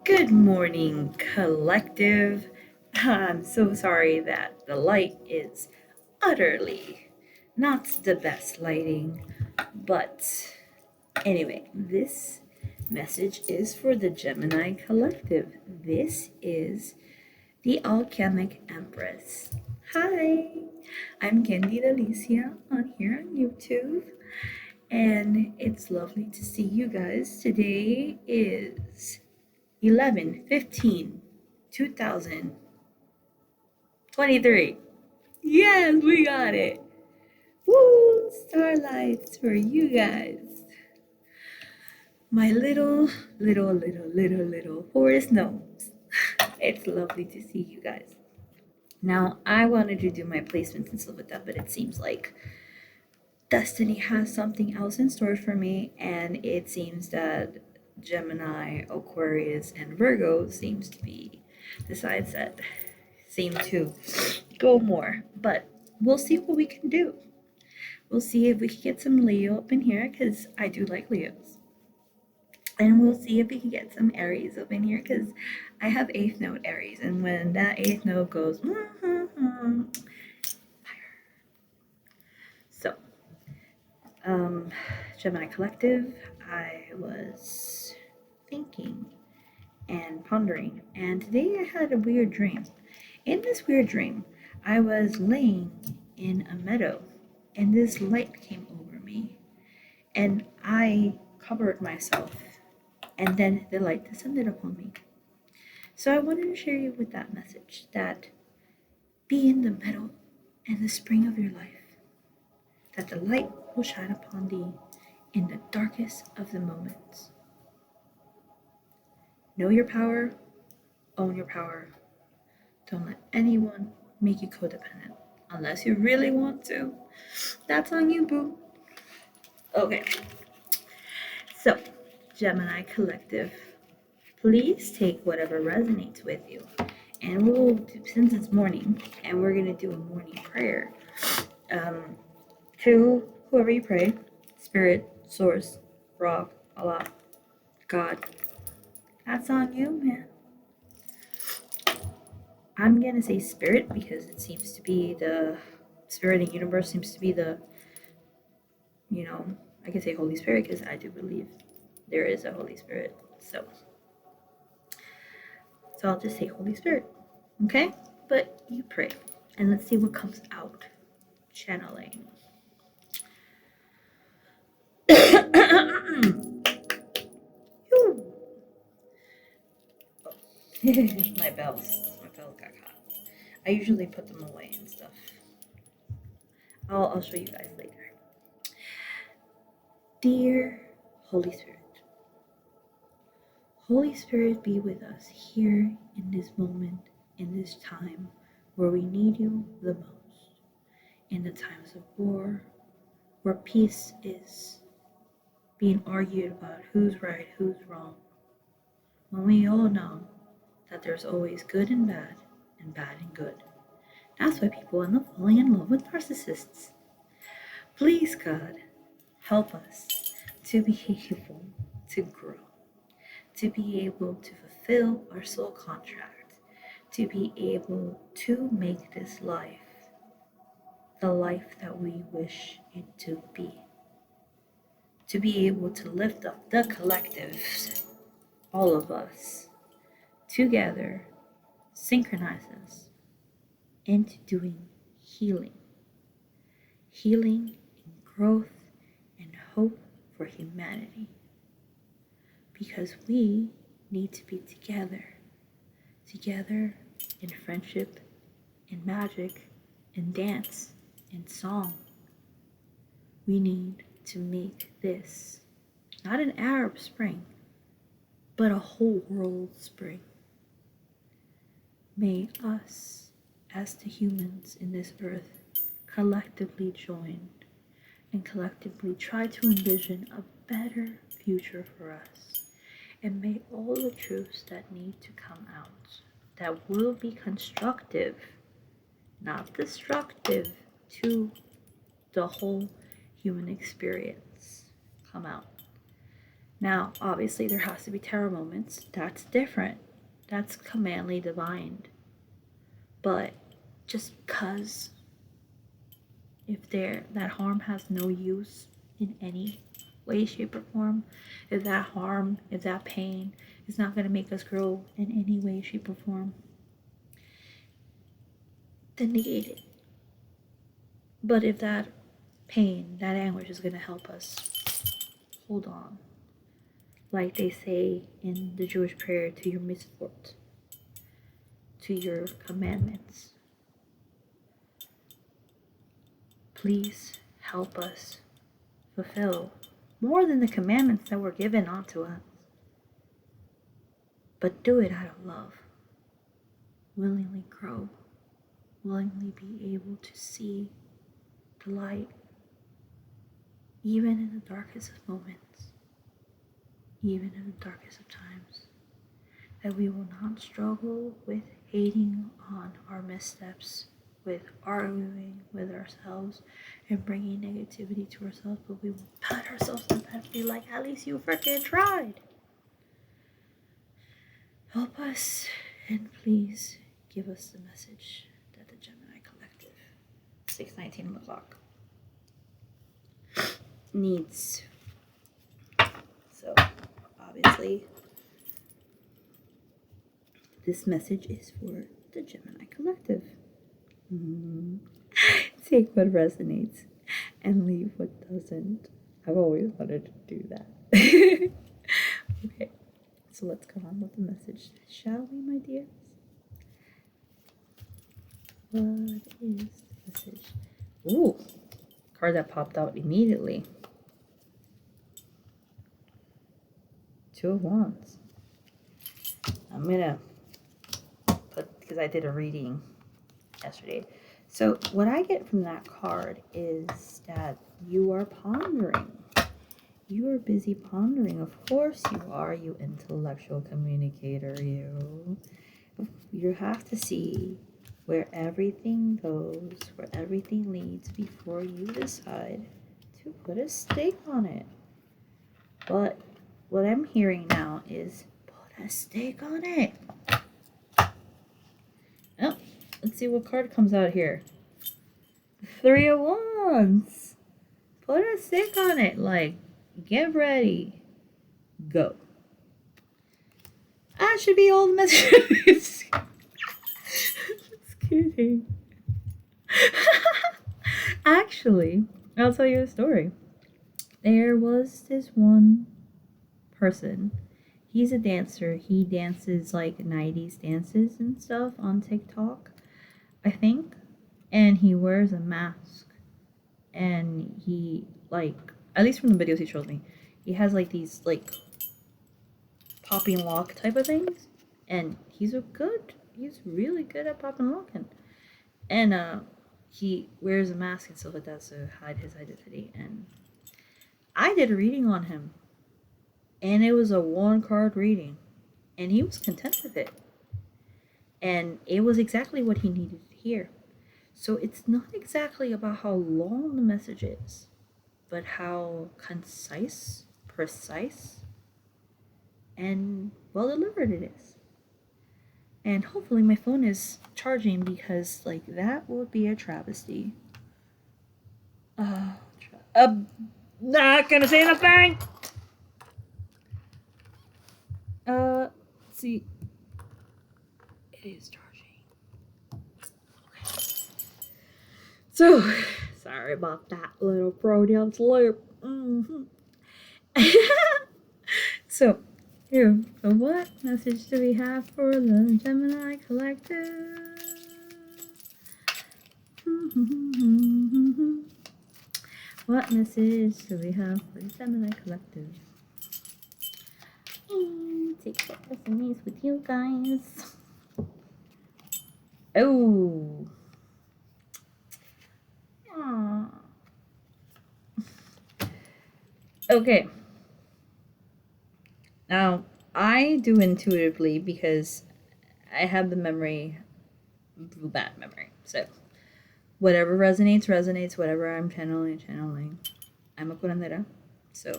Good morning, collective. I'm so sorry that the light is utterly not the best lighting, but anyway, this message is for the Gemini Collective. This is the Alchemic Empress. Hi, I'm Candy Alicia on here on YouTube, and it's lovely to see you guys. Today is 11/15/2023. Yes, we got it. Woo! Starlights for you guys. My little Forest gnomes. It's lovely to see you guys. Now, I wanted to do my placements and stuff like that, but it seems like Destiny has something else in store for me, and it seems that Gemini, Aquarius, and Virgo the sides that seem to go more. But we'll see what we can do. We'll see if we can get some Leo up in here, because I do like Leos. And we'll see if we can get some Aries up in here, because I have 8th node Aries, and when that 8th node goes, so Gemini Collective, I was thinking and pondering, and today I had a weird dream. In this weird dream, I was laying in a meadow, and this light came over me, and I covered myself, and then the light descended upon me. So I wanted to share you with that message that be in the meadow and the spring of your life, that the light will shine upon thee in the darkest of the moments. Know your power, own your power. Don't let anyone make you codependent unless you really want to. That's on you, boo. Okay, so Gemini Collective, please take whatever resonates with you. And since it's morning, and we're gonna do a morning prayer to whoever you pray, Spirit, Source, Rock, Allah, God. That's on you, man. I'm gonna say Spirit because it seems to be the Spirit in the universe, seems to be the, I can say Holy Spirit because I do believe there is a Holy Spirit. So I'll just say Holy Spirit, okay? But you pray, and let's see what comes out. Channeling. My bells got caught. I usually put them away and stuff. I'll show you guys later. Dear Holy Spirit, Holy Spirit, be with us here in this moment, in this time where we need you the most. In the times of war, where peace is being argued about who's right, who's wrong. When we all know that there's always good and bad and good. That's why people end up falling in love with narcissists. Please, God, help us to be able to grow, to be able to fulfill our soul contract, to be able to make this life the life that we wish it to be able to lift up the collectives, all of us, together, synchronize us into doing healing and growth and hope for humanity. Because we need to be together in friendship, in magic, in dance, in song. We need to make this not an Arab Spring, but a whole world spring. May us, as the humans in this earth, collectively join and collectively try to envision a better future for us. And may all the truths that need to come out, that will be constructive, not destructive to the whole human experience, come out. Now, obviously, there has to be terror moments. That's different. That's commandly divine. But just because if that harm has no use in any way, shape, or form, if that pain is not going to make us grow in any way, shape, or form, then negate it. But if that pain, that anguish is going to help us hold on, like they say in the Jewish prayer, to your mitzvot, to your commandments, please help us fulfill more than the commandments that were given unto us. But do it out of love. Willingly grow. Willingly be able to see the light, even in the darkest of moments, even in the darkest of times. That we will not struggle with hating on our missteps, with arguing with ourselves and bringing negativity to ourselves, but we will pat ourselves on the back and be like, at least you freaking tried. Help us, and please give us the message that the Gemini Collective, 6:19 on the clock, needs. So, obviously, this message is for the Gemini Collective. Take what resonates and leave what doesn't. I've always wanted to do that. Okay, so let's go on with the message, shall we, my dears? What is the message? Ooh, card that popped out immediately. Two of Wands. I'm gonna put, because I did a reading yesterday. So what I get from that card is that you are pondering. You are busy pondering. Of course you are, you intellectual communicator. You have to see where everything goes, where everything leads before you decide to put a stake on it. But what I'm hearing now is put a stake on it. Oh, let's see what card comes out here. 3 of Wands. Put a stake on it. Like, get ready. Go. That should be all the messages. Just kidding. Actually, I'll tell you a story. There was this one person. He's a dancer. He dances like 90s dances and stuff on TikTok, I think. And he wears a mask. And he, like, at least from the videos he showed me, he has like these like popping lock type of things. And he's really good at popping and locking. And he wears a mask and stuff like that to hide his identity. And I did a reading on him. And it was a 1-card reading. And he was content with it. And it was exactly what he needed to hear. So it's not exactly about how long the message is, but how concise, precise, and well delivered it is. And hopefully my phone is charging, because like that would be a travesty. Not gonna say nothing. Let's see. It is charging. Okay. So, sorry about that little Freudian slip. So, here, what message do we have for the Gemini Collective? What message do we have for the Gemini Collective? Take what resonates with you guys. Oh. Aww. Okay. Now, I do intuitively because I have the bad memory. So, whatever resonates, resonates. Whatever I'm channeling. I'm a curandera. So,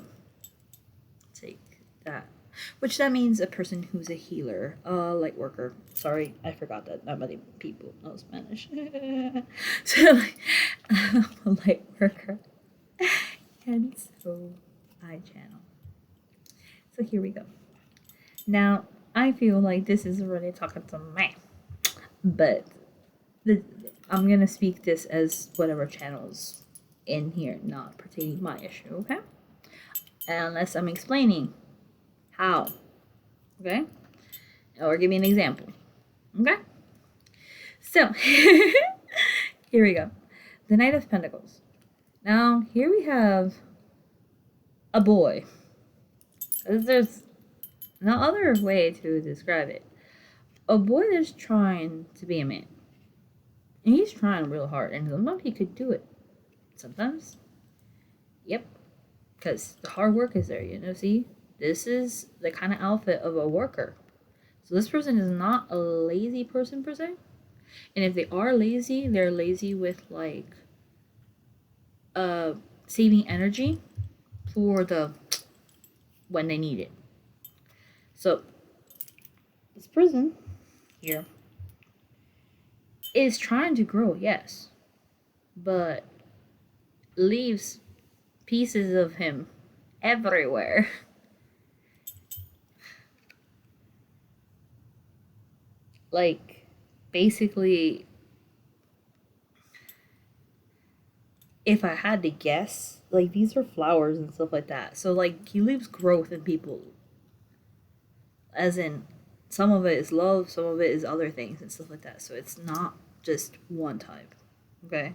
take that. Which that means a person who's a healer, a light worker. Sorry, I forgot that not many people know Spanish. So, like, a light worker. And so I channel. So here we go. Now, I feel like this is already talking to me. But I'm going to speak this as whatever channels in here, not pertaining to my issue, okay? Unless I'm explaining how, okay? Or give me an example, okay? So, here we go. The Knight of Pentacles. Now, here we have a boy. There's no other way to describe it. A boy that's trying to be a man. And he's trying real hard, and sometimes he could do it. Sometimes, yep, because the hard work is there, see? This is the kind of outfit of a worker. So this person is not a lazy person per se. And if they are lazy, they're lazy with like saving energy for the when they need it. So this person here is trying to grow, yes, but leaves pieces of him everywhere. Like, basically, if I had to guess, like, these are flowers and stuff like that. So, like, he leaves growth in people. As in, some of it is love, some of it is other things and stuff like that. So it's not just one type, okay?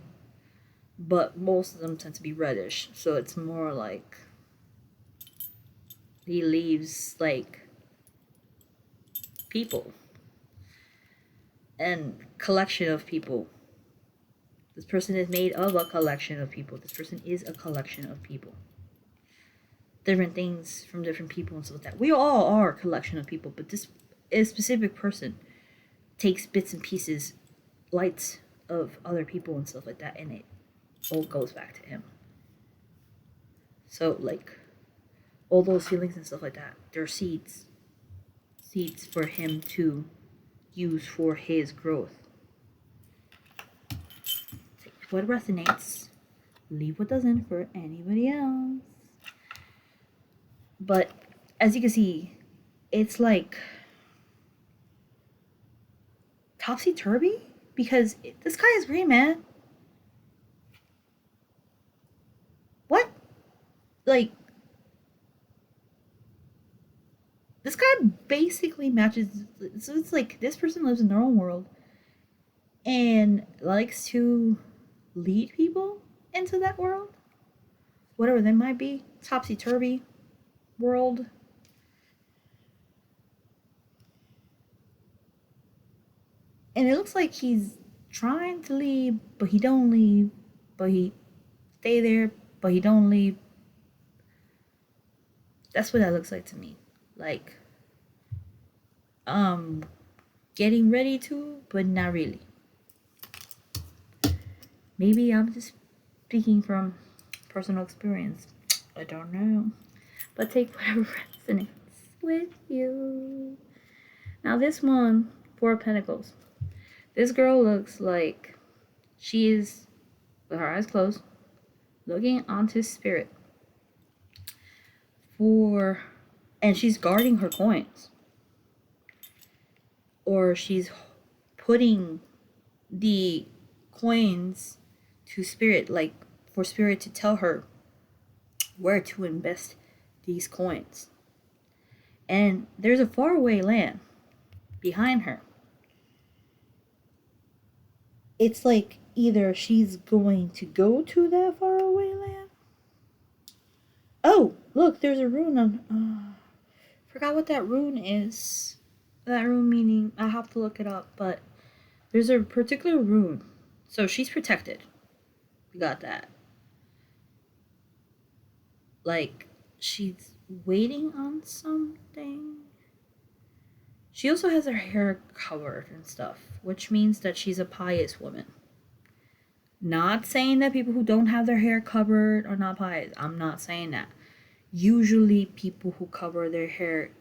But most of them tend to be reddish. So it's more like he leaves, like, people. And collection of people. This person is made of a collection of people. This person is a collection of people. Different things from different people and stuff like that. We all are a collection of people, but this specific person takes bits and pieces, lights of other people and stuff like that, and it all goes back to him. So, like, all those feelings and stuff like that, they're seeds for him to use for his growth. Take what resonates, leave what doesn't for anybody else. But as you can see, it's like topsy-turvy because the sky is green, man. What? Like, this guy basically matches. So it's like this person lives in their own world and likes to lead people into that world, whatever they might be. Topsy-turvy world. And it looks like he's trying to leave, but he don't leave, but he stay there, but he don't leave. That's what that looks like to me. Like, getting ready to, but not really. Maybe I'm just speaking from personal experience. I don't know. But take whatever resonates with you. Now this one, Four of Pentacles. This girl looks like she is, with her eyes closed, looking onto spirit. And she's guarding her coins. Or she's putting the coins to spirit, like for spirit to tell her where to invest these coins. And there's a faraway land behind her. It's like either she's going to go to that faraway land. Oh, look, there's a rune on. Forgot what that rune is. That rune meaning, I have to look it up, but there's a particular rune. So she's protected. We got that. Like, she's waiting on something. She also has her hair covered and stuff, which means that she's a pious woman. Not saying that people who don't have their hair covered are not pious. I'm not saying that. Usually people who cover their hair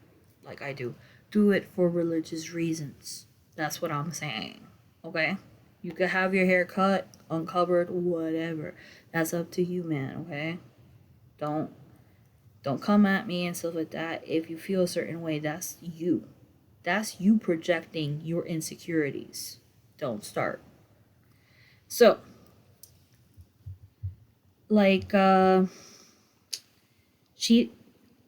like I do it for religious reasons. That's what I'm saying. Okay? You could have your hair cut, uncovered, whatever. That's up to you, man, okay? Don't come at me and stuff like that. If you feel a certain way, that's you. That's you projecting your insecurities. Don't start. So, like, she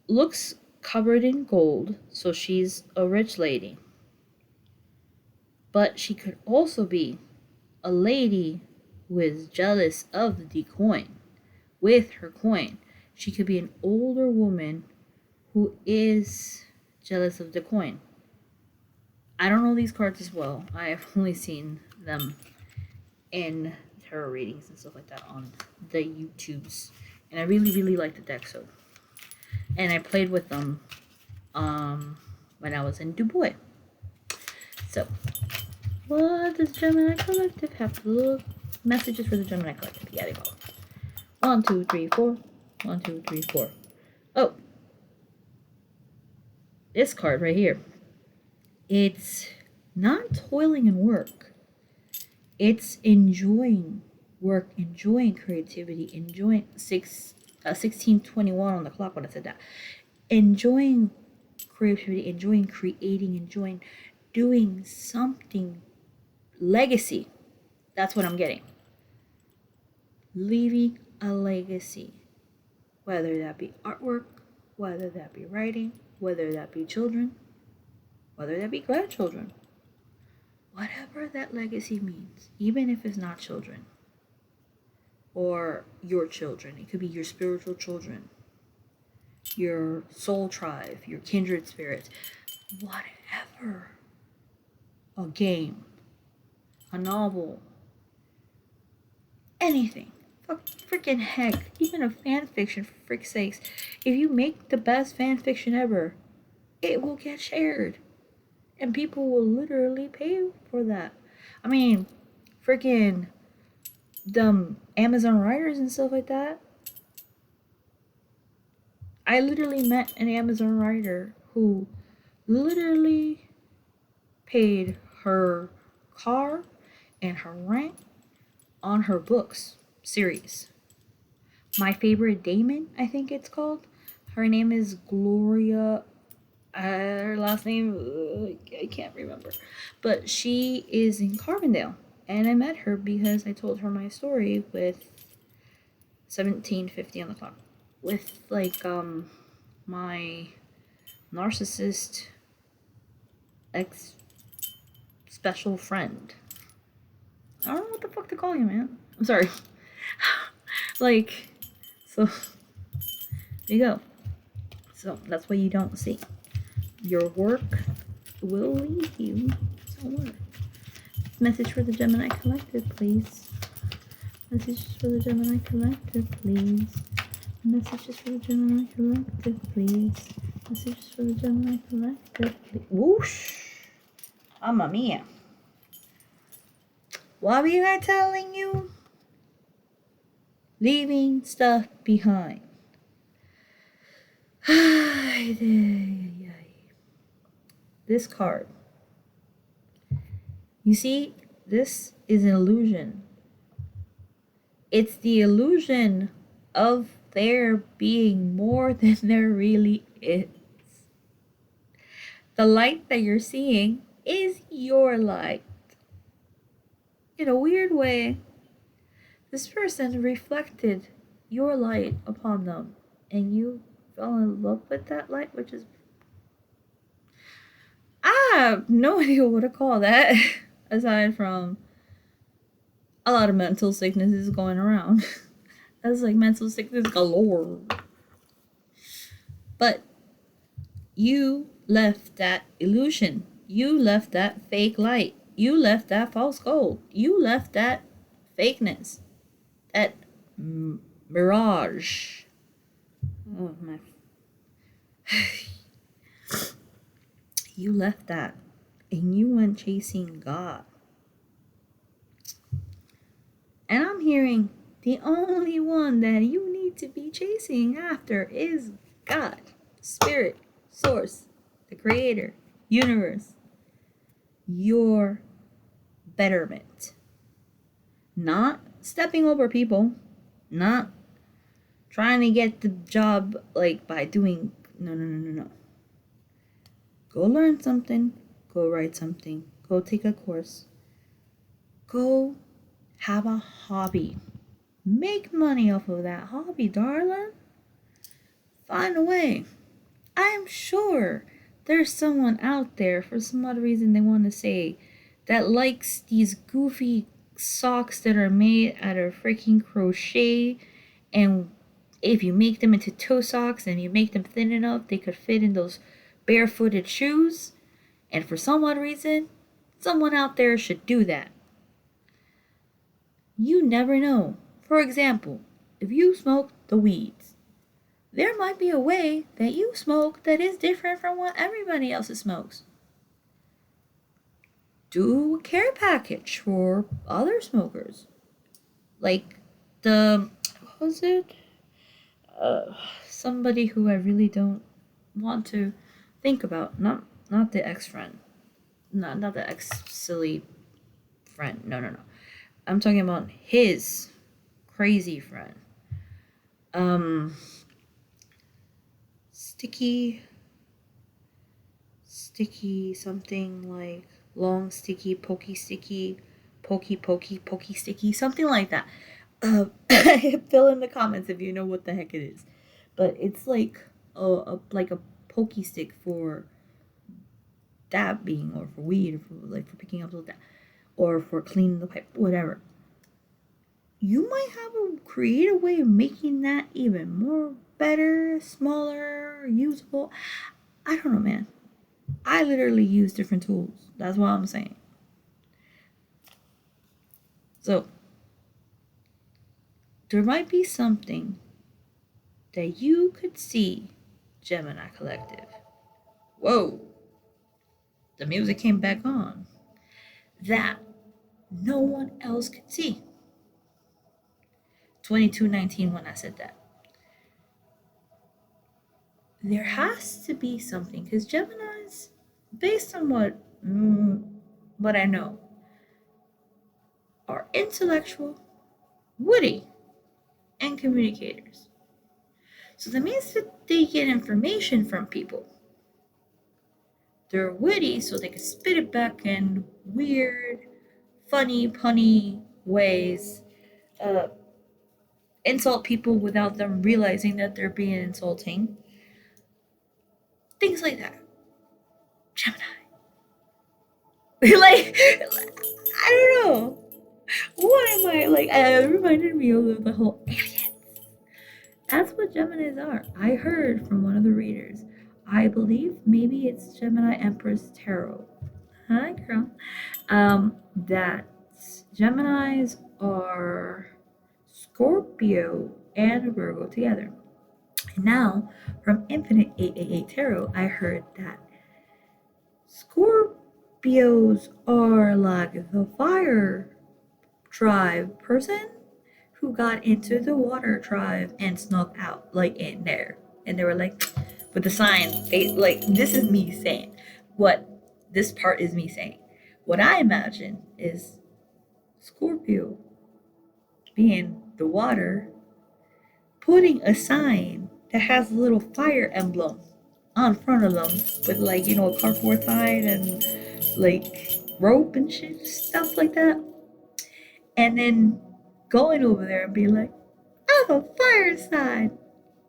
looks covered in gold, so she's a rich lady. But she could also be a lady who is jealous of the coin, with her coin. She could be an older woman who is jealous of the coin. I don't know these cards as well. I have only seen them in tarot readings and stuff like that on the YouTubes. And I really, really like the deck, so. And I played with them when I was in Dubai. So, what does Gemini Collective have to look? Messages for the Gemini Collective. Yeah, they go. 1, 2, 3, 4. 1, 2, 3, 4. Oh. This card right here. It's not toiling in work. It's enjoying work, enjoying creativity, enjoying 16:21 on the clock when I said that. Enjoying creativity, enjoying creating, enjoying doing something. Legacy. That's what I'm getting. Leaving a legacy. Whether that be artwork, whether that be writing, whether that be children, whether that be grandchildren. Whatever that legacy means, even if it's not children or your children, it could be your spiritual children, your soul tribe, your kindred spirits, whatever. A game, a novel, anything. Freaking heck, even a fan fiction, for frick's sakes. If you make the best fan fiction ever, it will get shared. And people will literally pay for that. I mean, freaking them Amazon writers and stuff like that. I literally met an Amazon writer who literally paid her car and her rent on her books series. My Favorite Damon, I think it's called. Her name is Gloria. Her last name, I can't remember. But she is in Carbondale. And I met her because I told her my story with 17:50 on the clock. With, like, my narcissist special friend. I don't know what the fuck to call you, man. I'm sorry. Like, so, there you go. So, that's what you don't see. Your work will lead you somewhere. Message for the Gemini Collective, please. Messages for the Gemini Collective, please. Messages for the Gemini Collective, please. Messages for the Gemini Collective, please. Whoosh! Mamma mia. What were I telling you? Leaving stuff behind. This card. You see, this is an illusion. It's the illusion of there being more than there really is. The light that you're seeing is your light. In a weird way, this person reflected your light upon them, and you fell in love with that light, which is... I have no idea what to call that, aside from a lot of mental sicknesses going around. That's like mental sickness galore. But you left that illusion. You left that fake light. You left that false gold. You left that fakeness. That mirage. Oh my. You left that. And you went chasing God. And I'm hearing the only one that you need to be chasing after is God, Spirit, Source, the Creator, Universe, your betterment. Not stepping over people, not trying to get the job like by doing no. Go learn something, go write something, go take a course, go have a hobby. Make money off of that hobby, darling. Find a way. I'm sure there's someone out there for some odd reason they want to say that likes these goofy socks that are made out of freaking crochet, and if you make them into toe socks and you make them thin enough, they could fit in those barefooted shoes. And for some odd reason, someone out there should do that. You never know. For example, if you smoke the weeds, there might be a way that you smoke that is different from what everybody else smokes. Do a care package for other smokers. Like what was it? Somebody who I really don't want to think about. Not the ex-friend. Not the ex-silly friend. No. I'm talking about his crazy friend. Sticky something like long sticky, pokey sticky, pokey sticky, something like that. Fill in the comments if you know what the heck it is. But it's like a pokey stick for dabbing, or for weed, or for picking up that, or for cleaning the pipe, whatever. You might have a creative way of making that even more better, smaller, usable. I don't know, man. I literally use different tools. That's what I'm saying. So, there might be something that you could see, Gemini Collective. Whoa. The music came back on. That no one else could see. 2219 when I said that. There has to be something, because Geminis, based on what I know, are intellectual, witty, and communicators. So that means that they get information from people. They're witty, so they can spit it back in weird, funny, punny ways. Insult people without them realizing that they're being insulting. Things like that. Gemini. like, I don't know. What am I like? It reminded me of the whole aliens. That's what Geminis are. I heard from one of the readers. I believe maybe it's Gemini Empress Tarot. Hi, girl. That Geminis are Scorpio and Virgo together. And now, from Infinite 888 Tarot, I heard that Scorpios are like the fire tribe person who got into the water tribe and snuck out, like in there. And they were like, with the sign, they like, this is me saying what this part is me saying. What I imagine is Scorpio being the water, putting a sign that has a little fire emblem on front of them with a cardboard sign and like rope and shit, stuff like that. And then going over there and be like, I have a fire sign.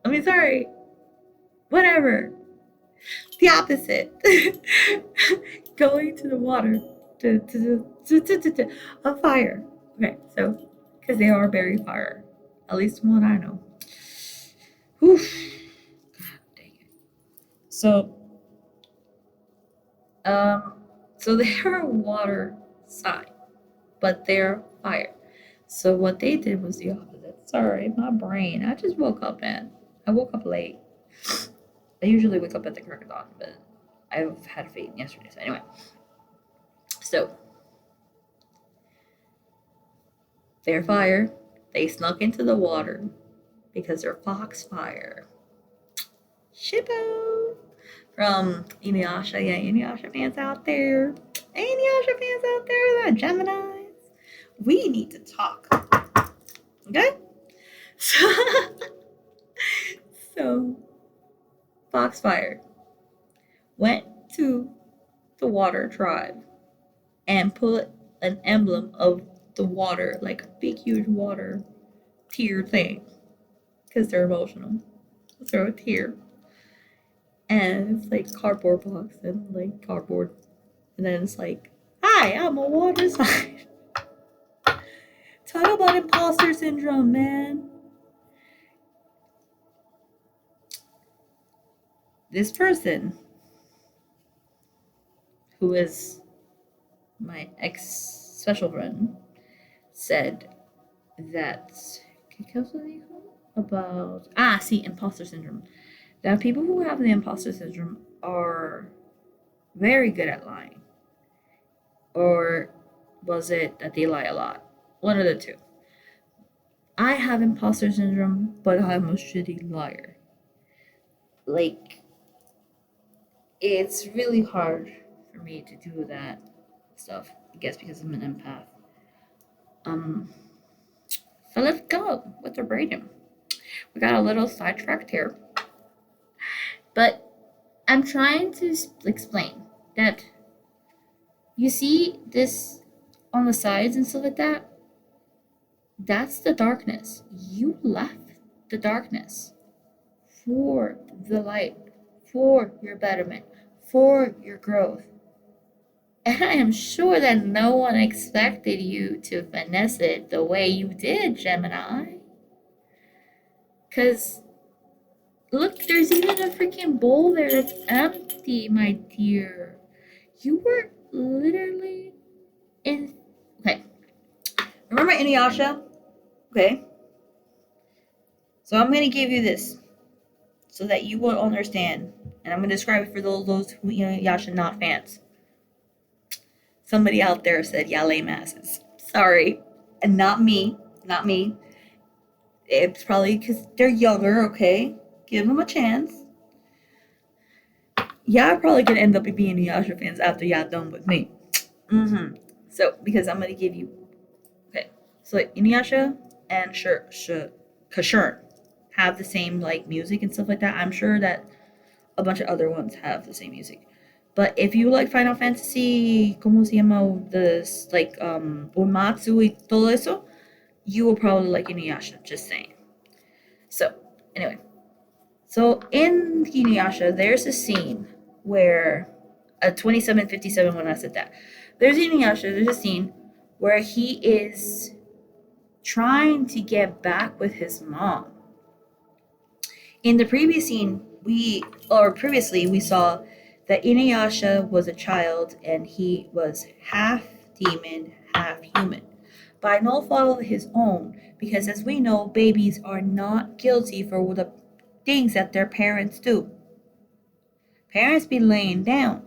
I mean, sorry, whatever. The opposite. Going to the water to a fire. Okay, so because they are very fire, at least one I know. Oof. God dang it. So they're a water sign, but they're fire. So what they did was the opposite. Sorry, my brain. I just woke up, man. I woke up late. I usually wake up at the crack of dawn, but I've had faith yesterday. So anyway, so they're fire. They snuck into the water because they're foxfire. Shippo from Inuyasha. Yeah, Inuyasha fans out there. Inuyasha fans out there, that Geminis. We need to talk. Okay? So, so Foxfire went to the water tribe and put an emblem of the water, like a big, huge water tear thing, because they're emotional. Throw a tear. And it's like cardboard box and like cardboard. And then it's like, hi, I'm a water sign. Talk about imposter syndrome, man. This person, who is my ex special friend, said that about imposter syndrome. That people who have the imposter syndrome are very good at lying. Or was it that they lie a lot? One of the two. I have imposter syndrome, but I'm a shitty liar. Like, it's really hard for me to do that stuff. I guess because I'm an empath. So let's go with the rating. We got a little sidetracked here, but I'm trying to explain that you see this on the sides and stuff like that. That's the darkness. You left the darkness for the light, for your betterment, for your growth. And I am sure that no one expected you to finesse it the way you did, Gemini. Because, look, there's even a freaking bowl there that's empty, my dear. You were literally in. Okay. Remember Inuyasha? Okay. So I'm going to give you this so that you will understand. And I'm going to describe it for those who, Inuyasha not fans. Somebody out there said, yeah, lame asses. Sorry. And not me. Not me. It's probably because they're younger, okay? Give them a chance. Y'all probably gonna end up being Inuyasha fans after y'all done with me. So, because I'm gonna give you... Okay. So, Inuyasha and Kashurn have the same, like, music and stuff like that. I'm sure that a bunch of other ones have the same music. But if you like Final Fantasy, ¿cómo se llama? This, like, Uematsu y todo eso, you will probably like Inuyasha, just saying. So, anyway. So, in Inuyasha, there's a scene where, 2757 when I said that, there's a scene where he is trying to get back with his mom. In the previous scene, previously we saw that Inuyasha was a child and he was half demon, half human, by no fault of his own, because as we know, babies are not guilty for the things that their parents do. Parents be laying down.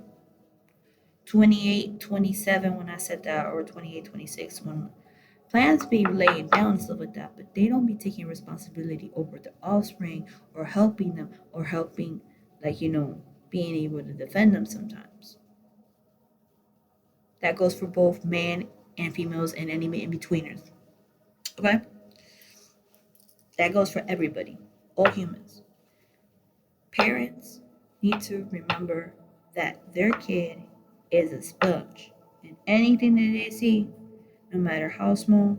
28, 27 when I said that, or 28, 26 when plants be laying down and stuff like that, but they don't be taking responsibility over the offspring or helping them or helping, like, being able to defend them sometimes. That goes for both men and females and any in-betweeners. Okay? That goes for everybody, all humans. Parents need to remember that their kid is a sponge, and anything that they see, no matter how small,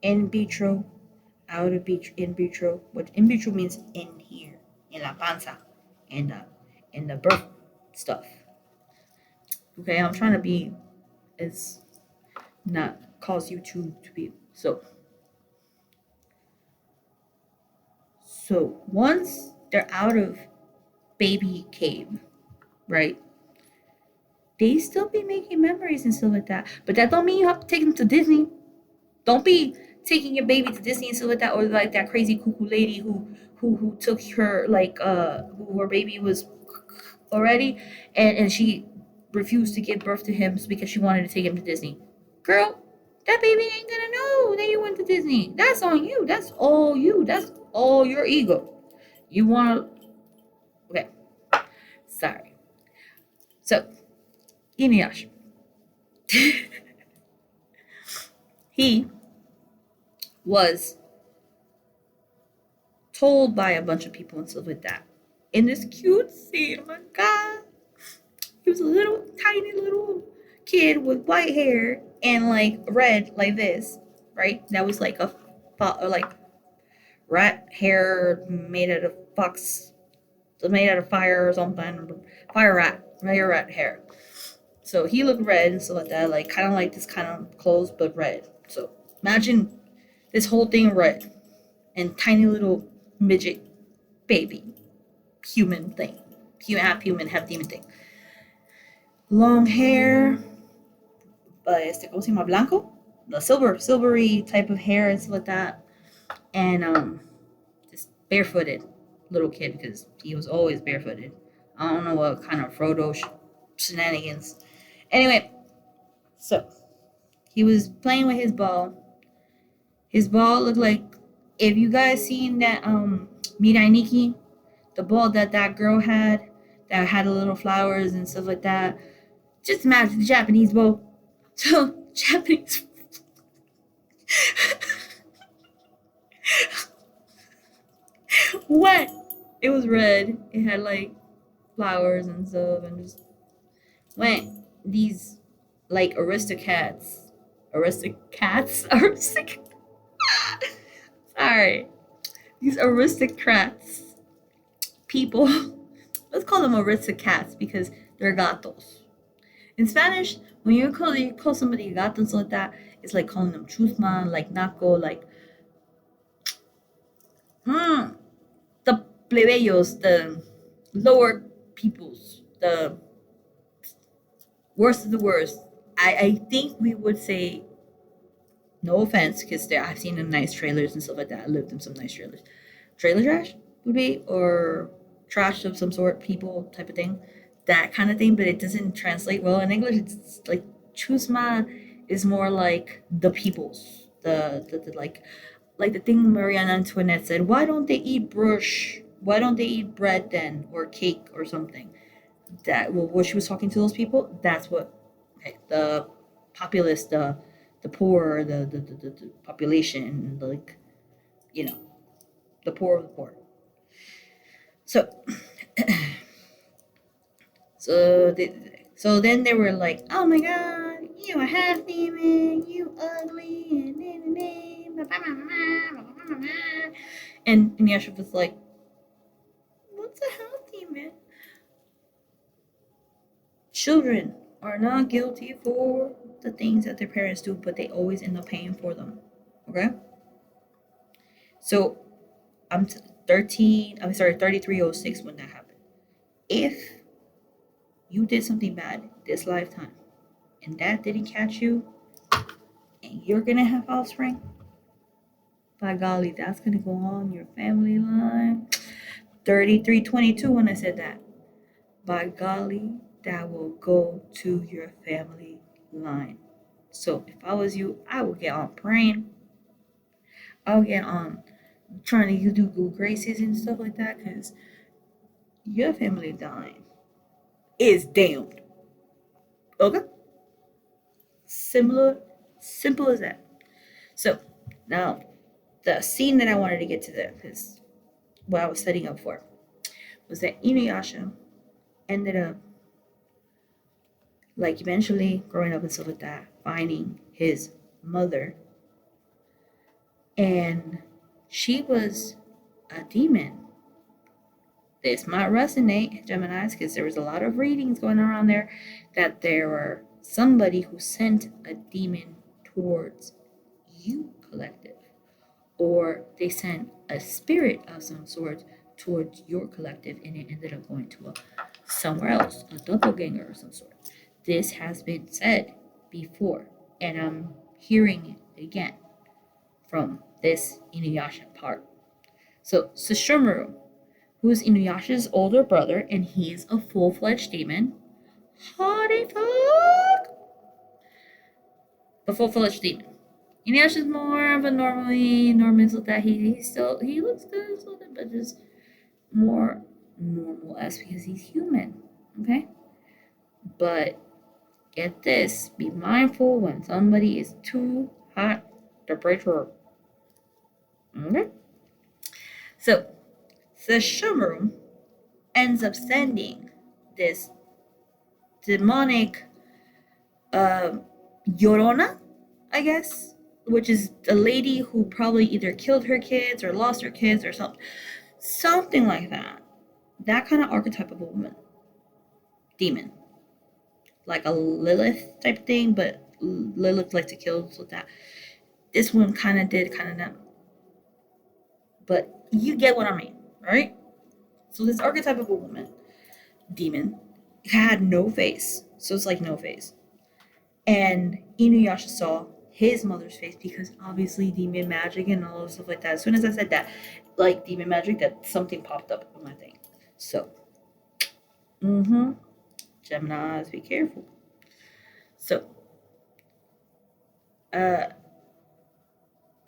in vitro, out of vitro, in vitro, what in vitro means in here, in la panza, in the birth stuff. Okay, I'm trying to be as not cause you to be so. So once they're out of baby cave, right? They still be making memories and stuff like that. But that don't mean you have to take them to Disney. Don't be taking your baby to Disney and stuff like that, or like that crazy cuckoo lady who took her, like, who her baby was already, and she refused to give birth to him because she wanted to take him to Disney. Girl, that baby ain't gonna know that you went to Disney. That's on you. That's all you. That's all your ego. You wanna Sorry. So, Inuyasha. He was told by a bunch of people and stuff like that. In this cute scene, oh my god. He was a little tiny little kid with white hair and like red like this, right? That was like a like rat hair made out of fox, made out of fire or something. Fire rat hair. So he looked red and stuff like that, like kind of like this kind of clothes but red. So imagine this whole thing red and tiny little midget baby human thing, half human, half demon thing. Long hair, ¿cómo se llama? Blanco, the silvery type of hair and stuff like that, and just barefooted little kid because he was always barefooted. I don't know what kind of Frodo shenanigans. Anyway, so he was playing with his ball. His ball looked like, if you guys seen that Mirai Nikki, the ball that girl had that had the little flowers and stuff like that. Just imagine the Japanese ball. So Japanese. What? It was red. It had like flowers and stuff, and just went these like aristocrats, sorry, these aristocrats people. Let's call them aristocrats because they're gatos. In Spanish, when you call somebody gato and stuff like that, it's like calling them chusma, like naco, like the plebeyos, the lower peoples, the worst of the worst. I think we would say, no offense, because I've seen in nice trailers and stuff like that. I lived in some nice trailers. Trailer trash would be, or trash of some sort, people type of thing, that kind of thing. But it doesn't translate well in English. It's like chusma is more like the peoples, the like the thing Marie Antoinette said. Why don't they eat brush? Why don't they eat bread then, or cake or something? That, well, what she was talking to those people. That's what, okay, the populace, the poor, the population, like, you know, the poor of the poor. So, so then they were like, oh my god, you a half demon, you ugly, and Yasha was like, what's a half demon? Children are not guilty for the things that their parents do, but they always end up paying for them. Okay? So I'm 3306 when that happened. If you did something bad this lifetime and that didn't catch you and you're gonna have offspring, by golly, that's gonna go on your family line. 3322 when I said that. By golly, that will go to your family line. So if I was you, I would get on praying. I would get on trying to do good graces and stuff like that, because your family line is damned. Okay? Simple as that. So now the scene that I wanted to get to there, because what I was setting up for, was that Inuyasha ended up, like, eventually growing up and stuff like that, finding his mother, and she was a demon. This might resonate, Geminis, because there was a lot of readings going around there that there were somebody who sent a demon towards you, collective, or they sent a spirit of some sort towards your collective, and it ended up going to somewhere else, a doppelganger of some sort. This has been said before, and I'm hearing it again from this Inuyasha part. So Sesshomaru, who's Inuyasha's older brother, and he's a full-fledged demon. Holy fuck! A full-fledged demon. Inuyasha's more of a normal so that he looks good, but just more normal as because he's human. Okay? But get this, be mindful when somebody is too hot to break through. Okay? So, the Shumru ends up sending this demonic Yorona, I guess, which is a lady who probably either killed her kids or lost her kids or something like that. That kind of archetype of a woman, demon, like a Lilith type thing, but Lilith likes to kill, so that this one kind of did, kind of not. But you get what I mean, right? So this archetype of a woman, demon, had no face, so it's like no face. And Inuyasha saw his mother's face because obviously demon magic and all of stuff like that. As soon as I said that, like demon magic, that something popped up on my thing. So, Geminis, be careful. So,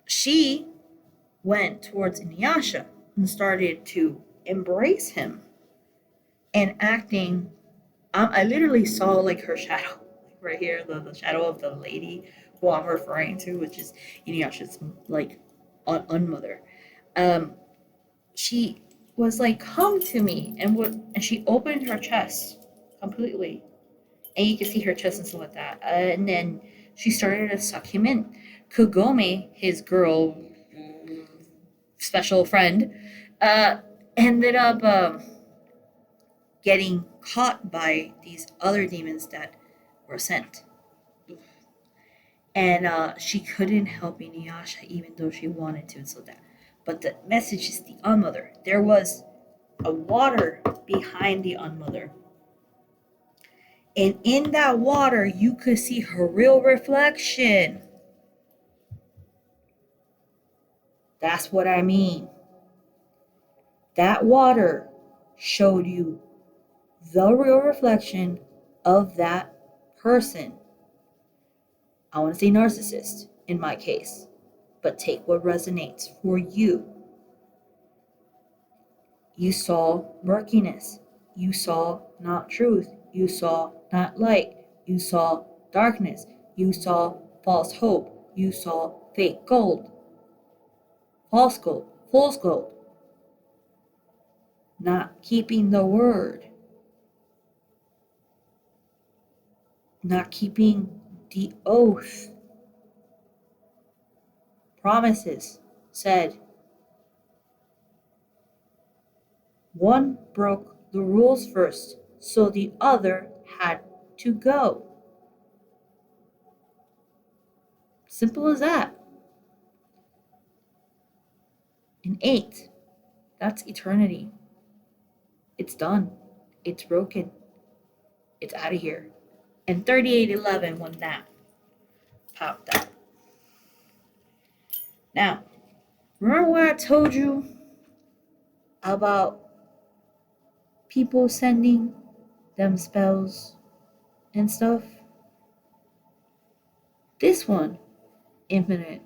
she went towards Inuyasha and started to embrace him and acting. I literally saw like her shadow right here, the shadow of the lady who I'm referring to, which is Inuyasha's like unmother. She was like, "Come to me," and she opened her chest completely, and you can see her chest and stuff like that. And then she started to suck him in. Kagome, his girl special friend, ended up getting caught by these other demons that were sent. And she couldn't help Inuyasha even though she wanted to, and so that. But the message is the unmother. There was a water behind the unmother. And in that water, you could see her real reflection. That's what I mean. That water showed you the real reflection of that person. I want to say narcissist in my case, but take what resonates for you. You saw murkiness. You saw not truth. You saw not light. You saw darkness. You saw false hope. You saw fake gold. False gold. False gold. Not keeping the word. Not keeping the oath. Promises said. One broke the rules first, so the other had to go. Simple as that. And 8, that's eternity. It's done. It's broken. It's out of here. And 3811 when that popped out. Now, remember what I told you about people sending them spells and stuff? This one, Infinite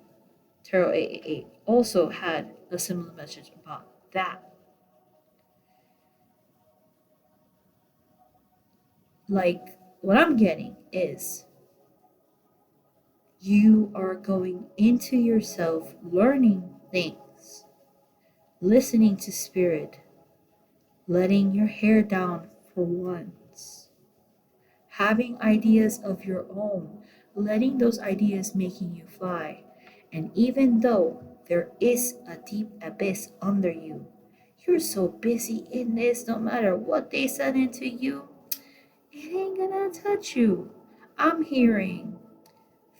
Tarot 888, also had a similar message about that. Like, what I'm getting is you are going into yourself, learning things, listening to spirit, letting your hair down for once, having ideas of your own, letting those ideas making you fly. And even though there is a deep abyss under you, you're so busy in this, no matter what they said into you, it ain't gonna touch you. I'm hearing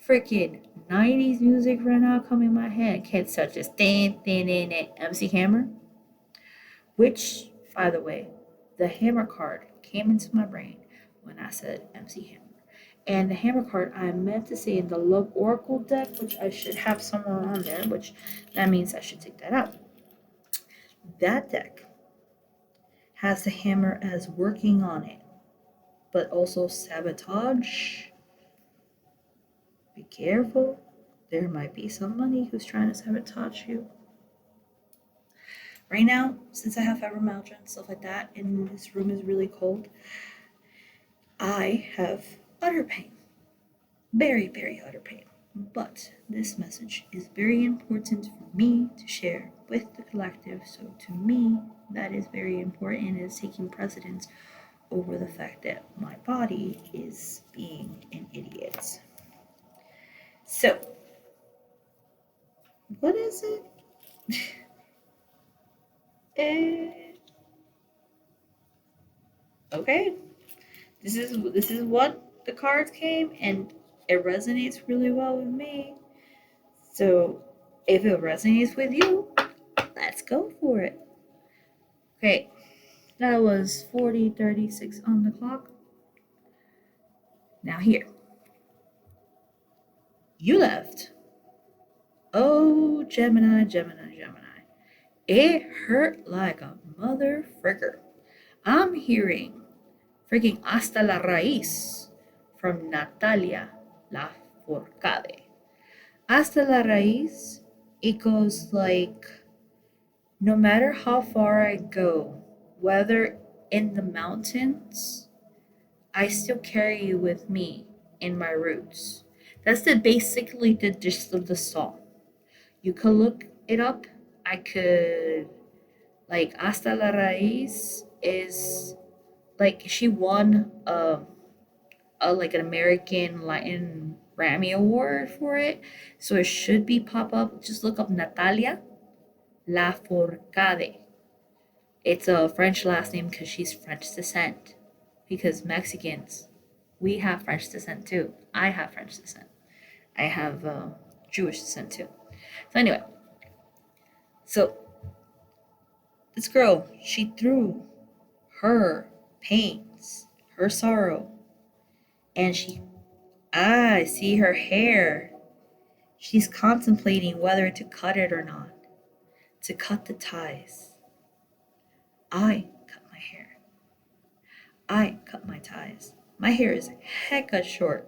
freaking 90s music right now come in my head. Kids such as MC Hammer, which, by the way, the Hammer card came into my brain when I said MC Hammer. And the Hammer card I meant to say in the Love Oracle deck, which I should have somewhere on there, which that means I should take that out. That deck has the Hammer as working on it, but also sabotage. Be careful. There might be somebody who's trying to sabotage you. Right now, since I have fibromyalgia and stuff like that, and this room is really cold, I have utter pain. Very, very utter pain. But this message is very important for me to share with the collective. So to me, that is very important and is taking precedence over the fact that my body is being an idiot. So, what is it? Okay. This is what the cards came, and it resonates really well with me. So if it resonates with you, let's go for it. Okay, that was 40:36 on the clock. Now here. You left. Oh, Gemini, Gemini, Gemini. It hurt like a mother fricker. I'm hearing freaking hasta la raíz from Natalia Lafourcade. Hasta la raíz, it goes like, no matter how far I go, whether in the mountains, I still carry you with me in my roots. That's basically the gist of the song. You could look it up. I could, like, hasta la raíz is like she won like an American Latin Grammy Award for it. So it should be pop up. Just look up Natalia Lafourcade. It's a French last name because she's French descent. Because Mexicans, we have French descent too. I have French descent. I have Jewish descent too. So anyway, so this girl, she threw her pains, her sorrow, and I see her hair. She's contemplating whether to cut it or not, to cut the ties. I cut my hair. I cut my ties. My hair is hecka short,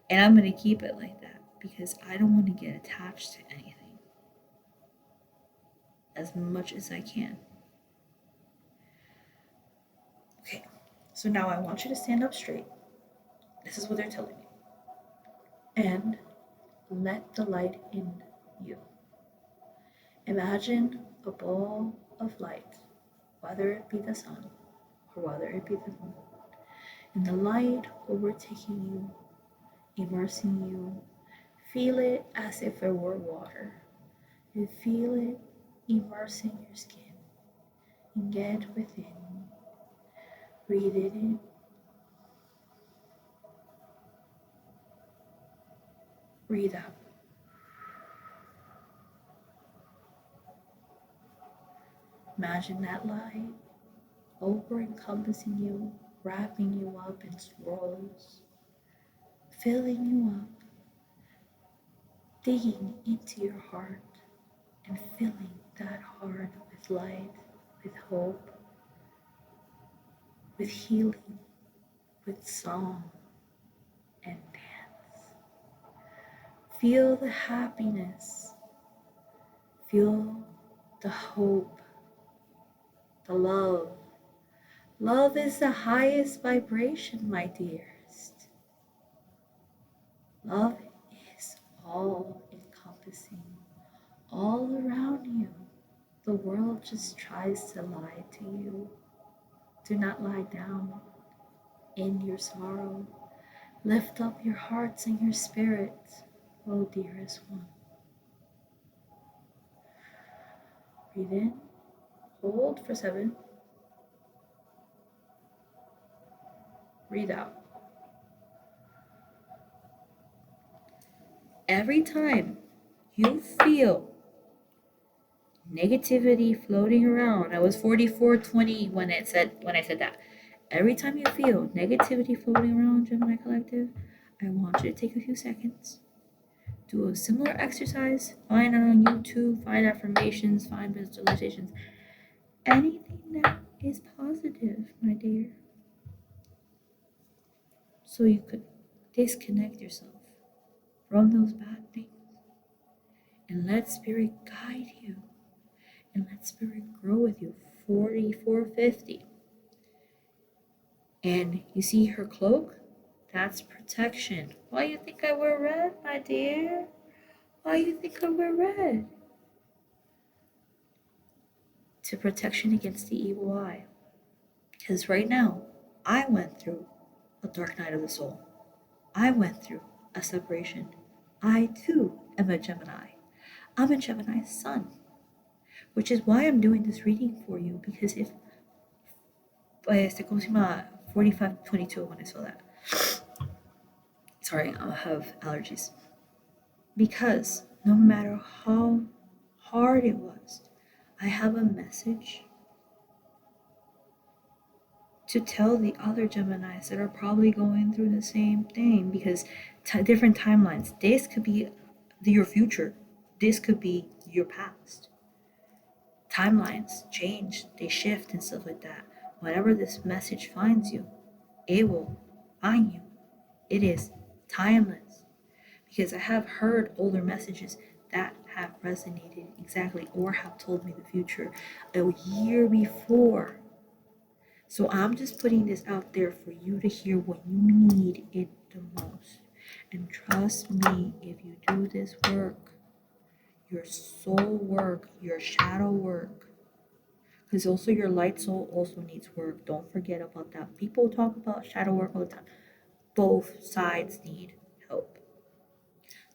and I'm going to keep it like that because I don't want to get attached to anything as much as I can. Okay, so now I want you to stand up straight. This is what they're telling me. And let the light in you. Imagine a ball of light, whether it be the sun or whether it be the moon. And the light overtaking you, immersing you. Feel it as if it were water. And feel it immersing your skin. And get within. Breathe it in. Breathe out. Imagine that light over encompassing you, wrapping you up in swirls, filling you up, digging into your heart and filling that heart with light, with hope, with healing, with song and dance. Feel the happiness, feel the hope, the love. Love is the highest vibration, my dearest. Love is all encompassing, all around you. The world just tries to lie to you. Do not lie down in your sorrow. Lift up your hearts and your spirits, O dearest one. Breathe in, hold for 7. Breathe out. Every time you feel negativity floating around, I was 44:20 when I said that. Every time you feel negativity floating around, Gemini Collective, I want you to take a few seconds, do a similar exercise, find it on YouTube, find affirmations, find visualizations, anything that is positive, my dear, so you could disconnect yourself from those bad things and let spirit guide you and let spirit grow with you. 4450. And you see her cloak? That's protection. Why you think I wear red, my dear? Why you think I wear red? To protection against the evil eye. Because right now, I went through a dark night of the soul. I went through a separation. I too am a Gemini. I'm a Gemini's sun. Which is why I'm doing this reading for you. Because if... ¿Cómo se llama? 4522 when I saw that. Sorry, I have allergies. Because no matter how hard it was, I have a message to tell the other Geminis that are probably going through the same thing, because different timelines. This could be your future. This could be your past. Timelines change, they shift and stuff like that. Whenever this message finds you, it will find you. It is timeless. Because I have heard older messages that have resonated exactly or have told me the future a year before. So I'm just putting this out there for you to hear what you need it the most. And trust me, if you do this work, your soul work, your shadow work, because also your light soul also needs work. Don't forget about that. People talk about shadow work all the time. Both sides need help.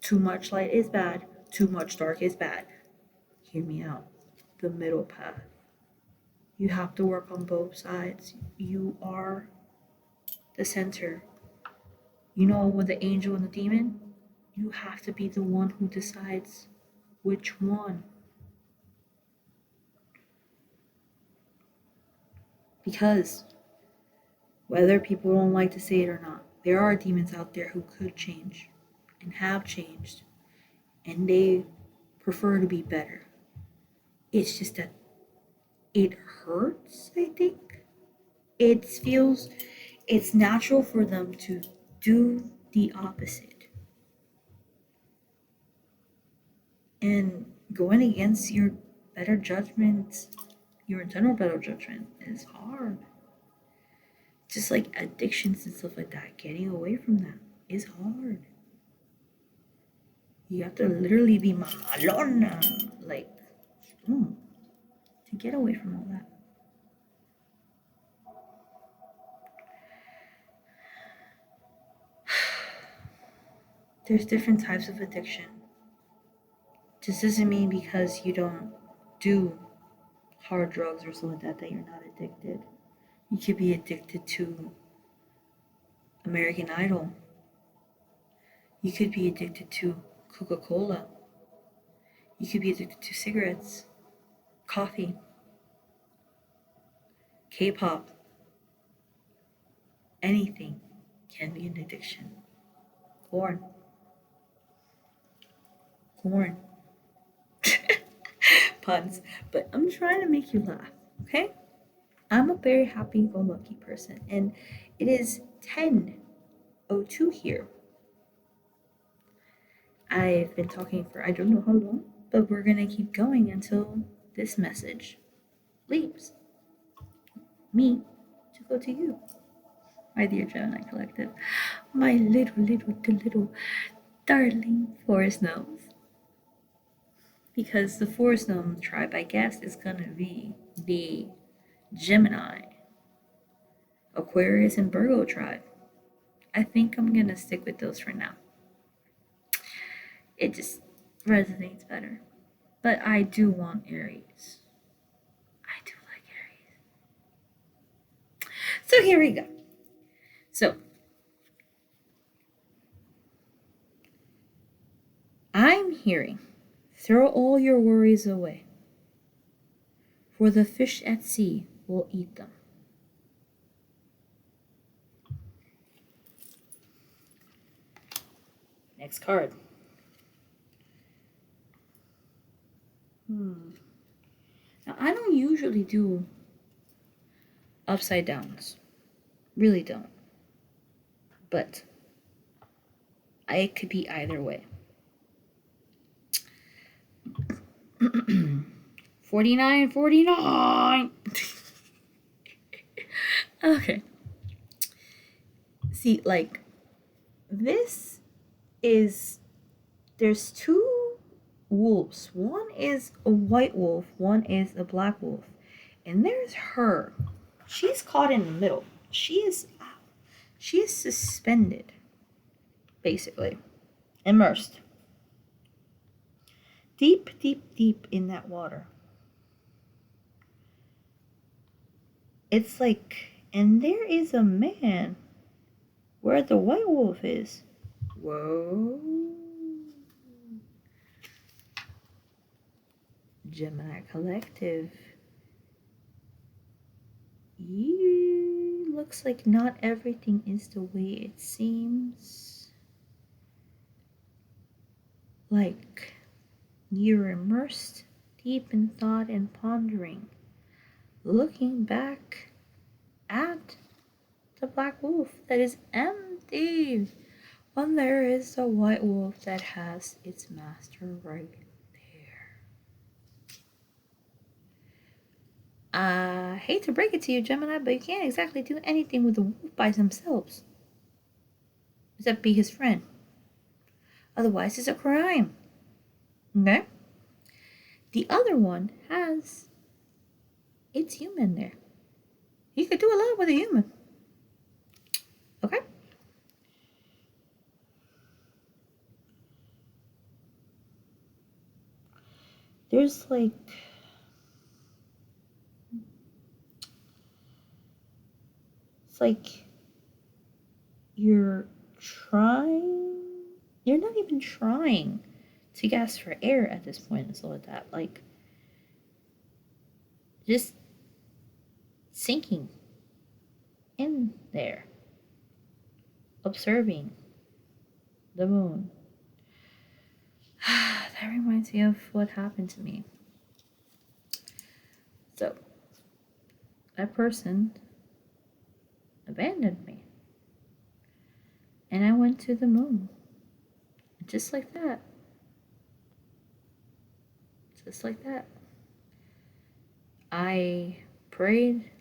Too much light is bad. Too much dark is bad. Hear me out. The middle path. You have to work on both sides. You are the center. You know, with the angel and the demon, you have to be the one who decides which one. Because whether people don't like to say it or not, there are demons out there who could change and have changed, and they prefer to be better. It's just that it hurts, I think. It's natural for them to do the opposite. And going against your better judgment, your internal better judgment, is hard. Just like addictions and stuff like that, getting away from that is hard. You have to literally be mamalona, like, to get away from all that. There's different types of addiction. This doesn't mean because you don't do hard drugs or something like that you're not addicted. You could be addicted to American Idol. You could be addicted to Coca-Cola. You could be addicted to cigarettes, coffee, K-pop. Anything can be an addiction. Corn. Puns. But I'm trying to make you laugh, okay? I'm a very happy-go-lucky person, and it is 10:02 here. I've been talking for I don't know how long, but we're gonna keep going until this message leaves me to go to you, my dear Gemini Collective, my little darling forest gnomes. Because the forest gnome tribe, I guess, is gonna be the Gemini, Aquarius, and Virgo tribe. I think I'm gonna stick with those for now. It just resonates better. But I do want Aries. I do like Aries. So here we go. So I'm hearing, throw all your worries away, for the fish at sea will eat them. Next card. Now, I don't usually do upside downs. Really don't. But it could be either way. 49. Okay. See, like, this is, there's two wolves. One is a white wolf, one is a black wolf. And there's her. She's caught in the middle. She is suspended, basically, immersed. Deep, deep, deep in that water. It's like, and there is a man where the white wolf is. Whoa. Gemini Collective. You looks like not everything is the way it seems. Like you're immersed deep in thought and pondering, looking back at the black wolf that is empty when there is a white wolf that has its master right there. I hate to break it to you, Gemini, but you can't exactly do anything with the wolf by themselves, except be his friend. Otherwise, it's a crime. Okay? The other one has its human there. You could do a lot with a human. Okay? There's like, it's like you're not even trying to gasp for air at this point and stuff like that. Like, just sinking in there, observing the moon. That reminds me of what happened to me. So, that person abandoned me. And I went to the moon. Just like that. Just like that. I prayed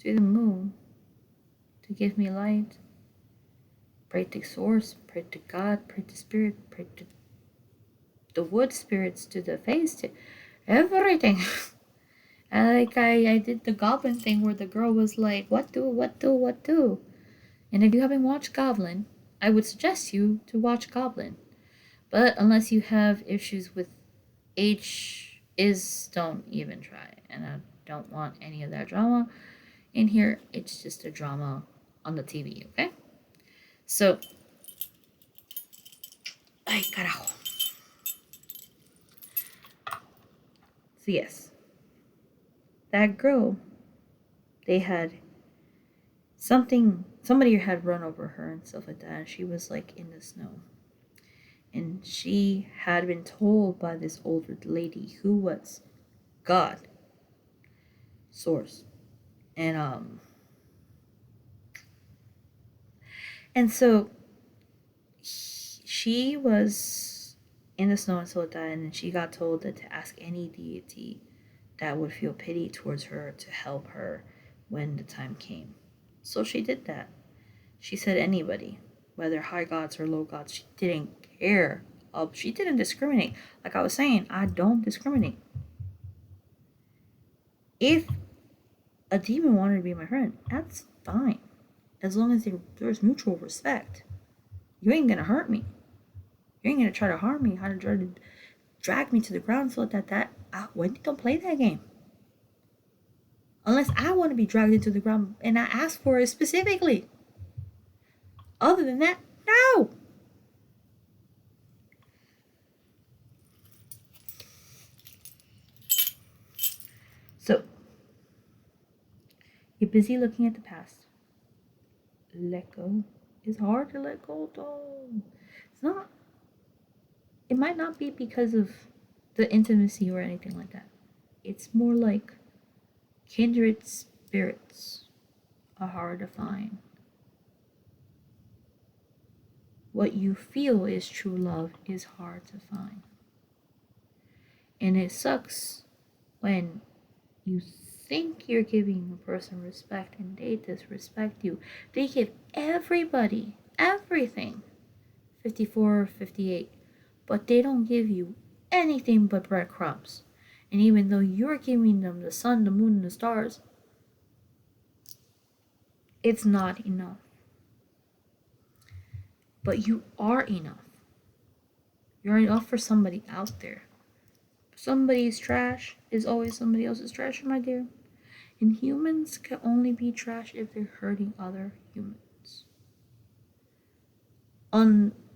to the moon to give me light. Prayed to Source, prayed to God, prayed to Spirit, prayed to the wood spirits, to the face, to everything. And like I did the Goblin thing where the girl was like, what do? And if you haven't watched Goblin, I would suggest you to watch Goblin. But unless you have issues with don't even try. And I don't want any of that drama in here. It's just a drama on the TV, okay? So, ay carajo. So yes, that girl, they had somebody had run over her and stuff like that, and she was like in the snow. And she had been told by this older lady who was God, Source. And so she was in the snow and stuff like that, and she got told that to ask any deity that would feel pity towards her to help her when the time came. So she did that. She said anybody, whether high gods or low gods, she didn't care. She didn't discriminate. Like I was saying, I don't discriminate. If a demon wanted to be my friend, that's fine. As long as there's mutual respect. You ain't gonna hurt me. You ain't gonna try to harm me, try to drag me to the ground so that Wendy don't play that game. Unless I want to be dragged into the ground and I ask for it specifically. Other than that, no. So, you're busy looking at the past. Let go. It's hard to let go, though. It's not. It might not be because of the intimacy or anything like that. It's more like kindred spirits are hard to find. What you feel is true love is hard to find. And it sucks when you think you're giving a person respect and they disrespect you. They give everybody everything, 54 or 58, but they don't give you anything but breadcrumbs. And even though you're giving them the sun, the moon, and the stars, it's not enough. But you are enough. You're enough for somebody out there. Somebody's trash is always somebody else's trash, my dear. And humans can only be trash if they're hurting other humans.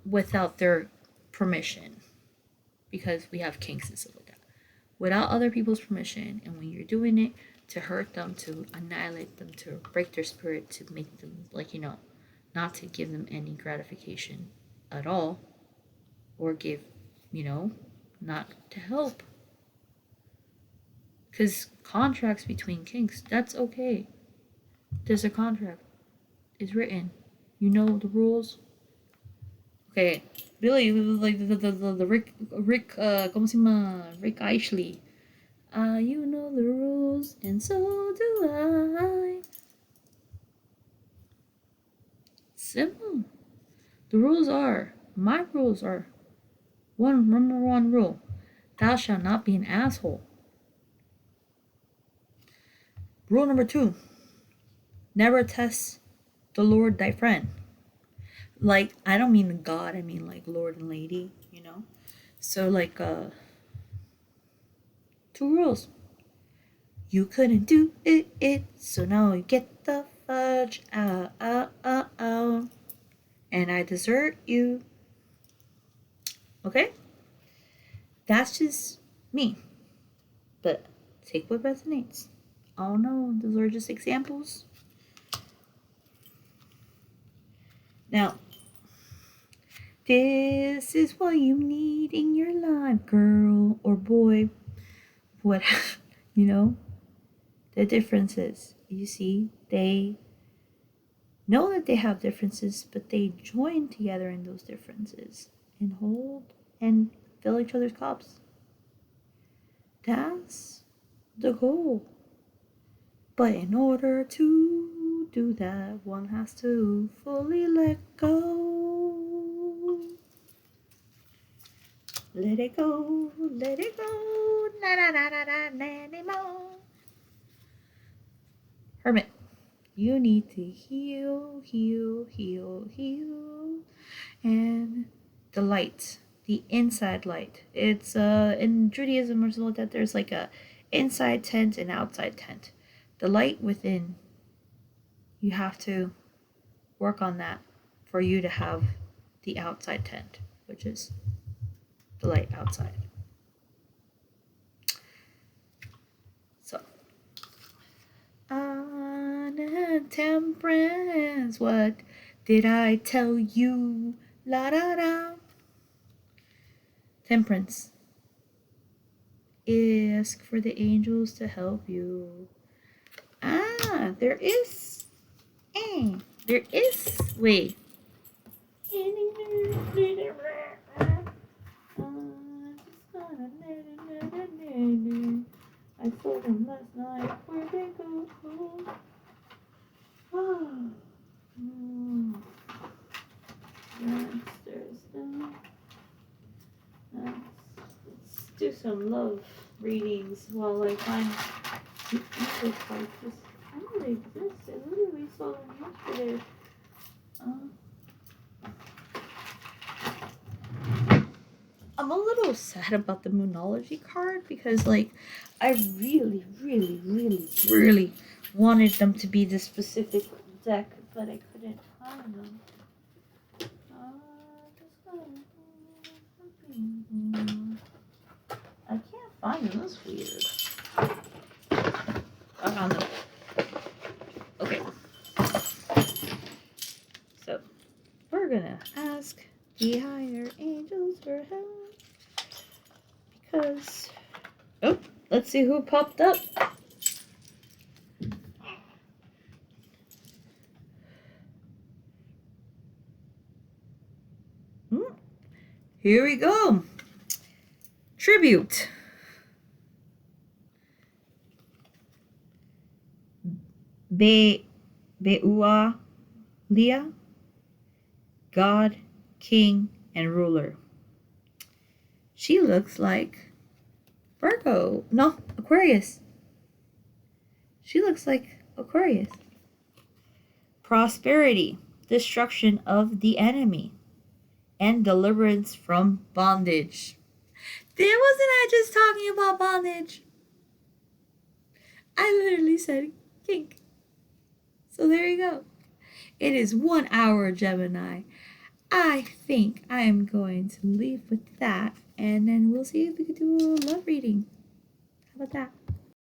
Without their permission. Because we have kinks and stuff like that. Without other people's permission, and when you're doing it to hurt them, to annihilate them, to break their spirit, to make them, not to give them any gratification at all, or give, not to help. Because contracts between kinks, that's okay. There's a contract. It's written. You know the rules. Okay, Billy, like the Rick, ¿cómo se llama? Rick Ashley. You know the rules, and so do I. Simple. The rules are, my rules are, number one rule, thou shalt not be an asshole. Rule number 2, never test the Lord thy friend. Like, I don't mean God, I mean like Lord and Lady, So 2 rules. You couldn't do it, so now you get the fudge out. And I desert you. Okay? That's just me. But take what resonates. Oh no, those are just examples. Now, this is what you need in your life, girl or boy. What, the differences. You see, they know that they have differences, but they join together in those differences and hold and fill each other's cups. That's the goal. But in order to do that, one has to fully let go. Let it go, na na na na na anymore. Hermit, you need to heal. And the light, the inside light. It's in Judaism or something like that, there's like a inside tent and outside tent. The light within, you have to work on that for you to have the outside tent, which is the light outside. So, on temperance, what did I tell you? La da da. Temperance. Ask for the angels to help you. There is. Wait. I saw them last night. Where'd they go? There's them. Let's do some love readings while I find the English parts. I know they exist. I literally saw them yesterday. I'm a little sad about the Moonology card because, I really, really, really, really wanted them to be this specific deck, but I couldn't find them. I can't find them. That's weird. I found them. Okay. So, we're gonna ask the higher angels for help. Because, let's see who popped up. Here we go. Tribute. Beua, Leah, God, King, and Ruler. She looks like Virgo. No, Aquarius. She looks like Aquarius. Prosperity, destruction of the enemy, and deliverance from bondage. Wasn't I just talking about bondage? I literally said kink. So there you go. It is 1 hour, Gemini. I think I am going to leave with that, and then we'll see if we can do a love reading. How about that?